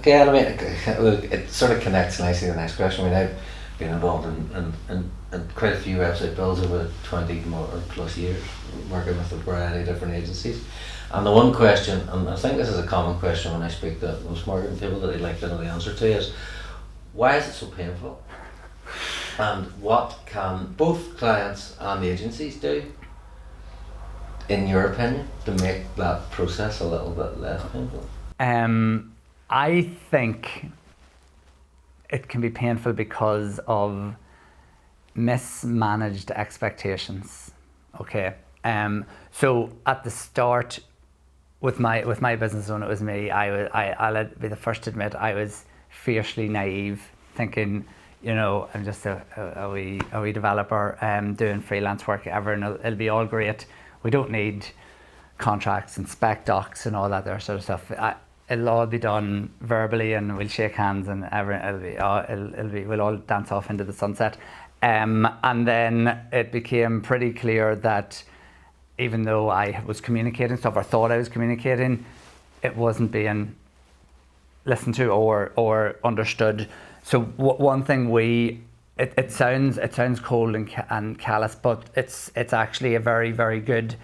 Okay, and I mean, it sort of connects nicely to the next question. I mean, I've been involved in quite a few website builds over 20 more or plus years, working with a variety of different agencies. And the one question, and I think this is a common question when I speak to most marketing people that I'd like to know the answer to, is why is it so painful? And what can both clients and the agencies do, in your opinion, to make that process a little bit less painful? I think it can be painful because of mismanaged expectations. Okay. So at the start, with my business when it was me, I'll be the first to admit I was fiercely naive, thinking, you know, I'm just a wee developer doing freelance work ever, and it'll be all great. We don't need contracts and spec docs and all that other sort of stuff. It'll all be done verbally, and we'll shake hands, and we'll all dance off into the sunset. And then it became pretty clear that even though I was communicating stuff or thought I was communicating, it wasn't being listened to or understood. So one thing it sounds cold and callous, but it's actually a very, very good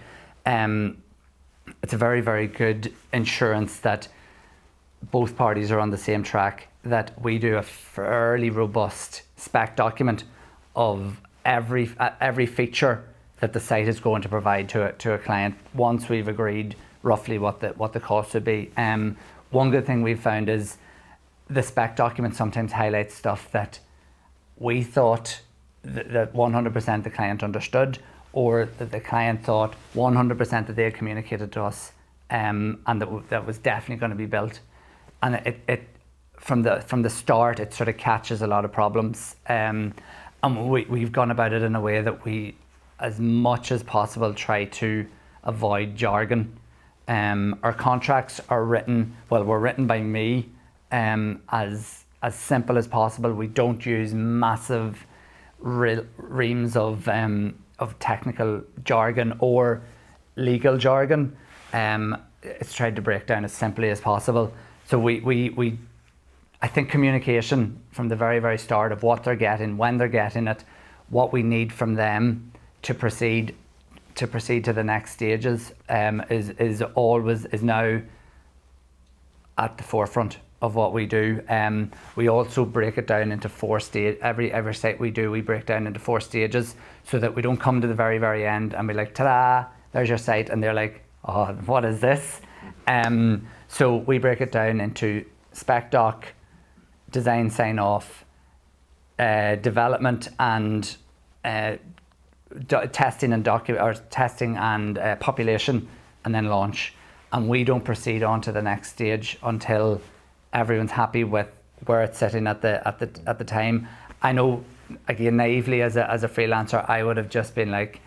it's a very, very good insurance that both parties are on the same track, that we do a fairly robust spec document of every feature that the site is going to provide to a client once we've agreed roughly what the cost would be. One good thing we've found is the spec document sometimes highlights stuff that we thought that 100% the client understood, or that the client thought 100% that they had communicated to us, and that was definitely going to be built. And it from the start, it sort of catches a lot of problems. And we've gone about it in a way that we, as much as possible, try to avoid jargon. Our contracts are written by me, as simple as possible. We don't use massive reams of technical jargon or legal jargon. It's tried to break down as simply as possible. So I think communication from the very, very start of what they're getting, when they're getting it, what we need from them to proceed to the next stages, is now at the forefront of what we do. We also break it down into 4 stages. Every site we do, we break down into 4 stages, so that we don't come to the very, very end and be like, ta-da, there's your site, and they're like, oh, what is this? So we break it down into spec doc, design sign off, development and testing and population, and then launch. And we don't proceed on to the next stage until everyone's happy with where it's sitting at the time. I know, again, naively as a freelancer, I would have just been like,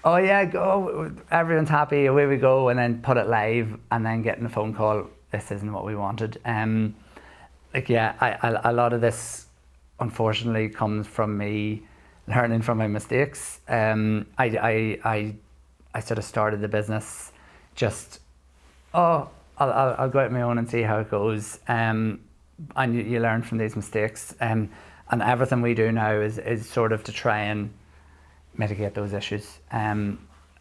oh yeah, go, everyone's happy, away we go, and then put it live, and then getting a phone call, this isn't what we wanted. A lot of this, unfortunately, comes from me learning from my mistakes. I sort of started the business just, I'll go out on my own and see how it goes. And you learn from these mistakes. And everything we do now is sort of to try and mitigate those issues.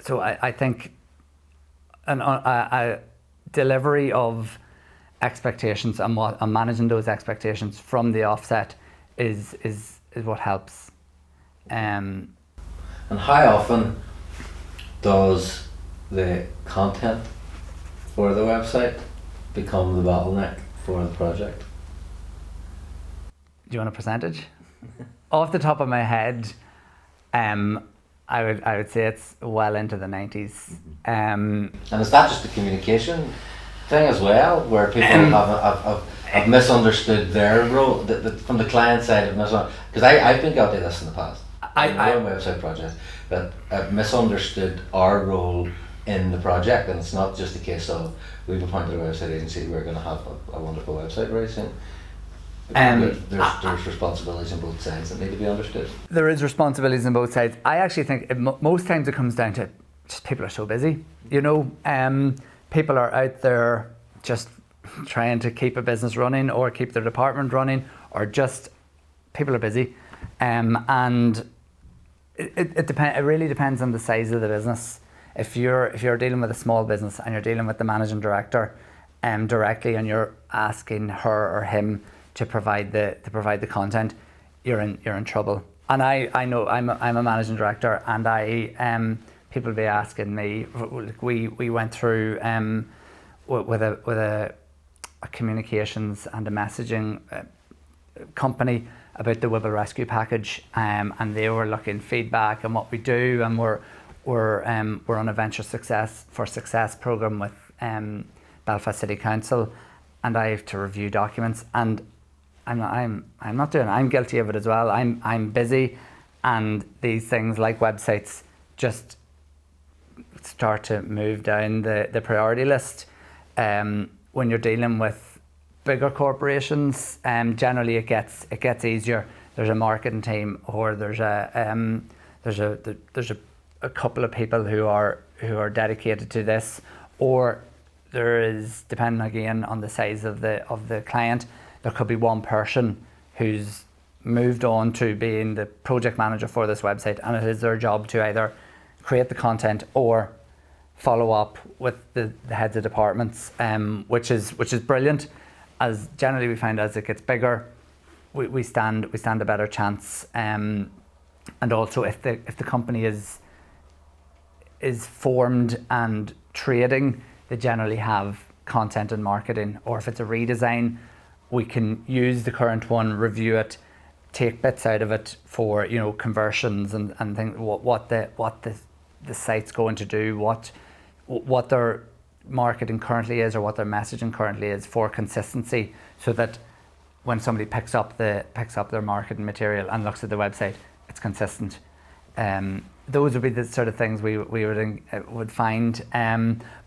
So I think a delivery of expectations and managing those expectations from the offset is what helps. And how often does the content for the website become the bottleneck for the project? Do you want a percentage? Off the top of my head, I would say it's well into the 90s. And is that just the communication thing as well, where people have misunderstood their role from the client side? Because I've been guilty of this in the past. I own website projects, but I've misunderstood our role in the project, and it's not just a case of we've appointed a website agency, we're going to have a wonderful website very soon. There's responsibilities on both sides that need to be understood. There is responsibilities on both sides. I actually think most times it comes down to just people are so busy. You know, people are out there just trying to keep a business running or keep their department running, or just people are busy. And it really depends on the size of the business. If you're dealing with a small business and you're dealing with the managing director directly, and you're asking her or him to provide the content, you're in trouble. And I know I'm a managing director, and people be asking me. We went through with a communications and a messaging company about the Wibble Rescue Package, and they were looking feedback on what we do, and we're on a venture success program with Belfast City Council, and I have to review documents, and I'm guilty of it as well. I'm busy, and these things like websites just start to move down the priority list. When you're dealing with bigger corporations, generally it gets easier. There's a marketing team, or there's a couple of people who are dedicated to this, or there is, depending again on the size of the client, there could be one person who's moved on to being the project manager for this website, and it is their job to either create the content or follow up with the heads of departments, which is brilliant. As generally we find, as it gets bigger, we stand a better chance, and also if the company is formed and trading, they generally have content and marketing. Or if it's a redesign, we can use the current one, review it, take bits out of it for conversions and things, what the site's going to do, what their marketing currently is, or what their messaging currently is, for consistency, so that when somebody picks up their marketing material and looks at the website, it's consistent. Those would be the sort of things we would find.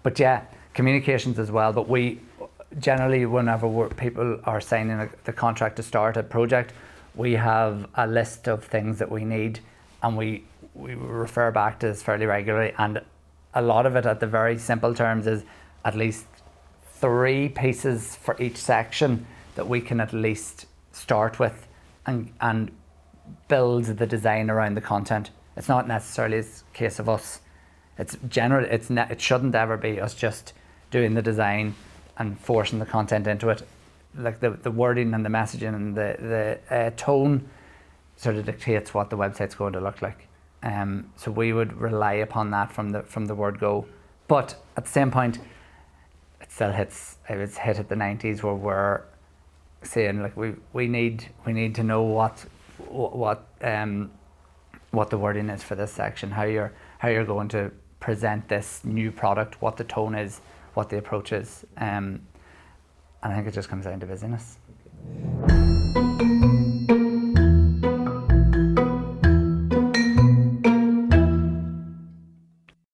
But yeah, communications as well. But we generally, whenever people are signing the contract to start a project, we have a list of things that we need, and we refer back to this fairly regularly. And a lot of it, at the very simple terms, is at least 3 pieces for each section that we can at least start with and build the design around the content. It's not necessarily a case of us. It's general. It shouldn't ever be us just doing the design and forcing the content into it. Like the wording and the messaging and the tone sort of dictates what the website's going to look like. So we would rely upon that from the word go. But at the same point, it still hits. It was hit at the 90s, where we're saying, like, we need to know what the wording is for this section, how you're going to present this new product, what the tone is, what the approach is. And I think it just comes down to busyness.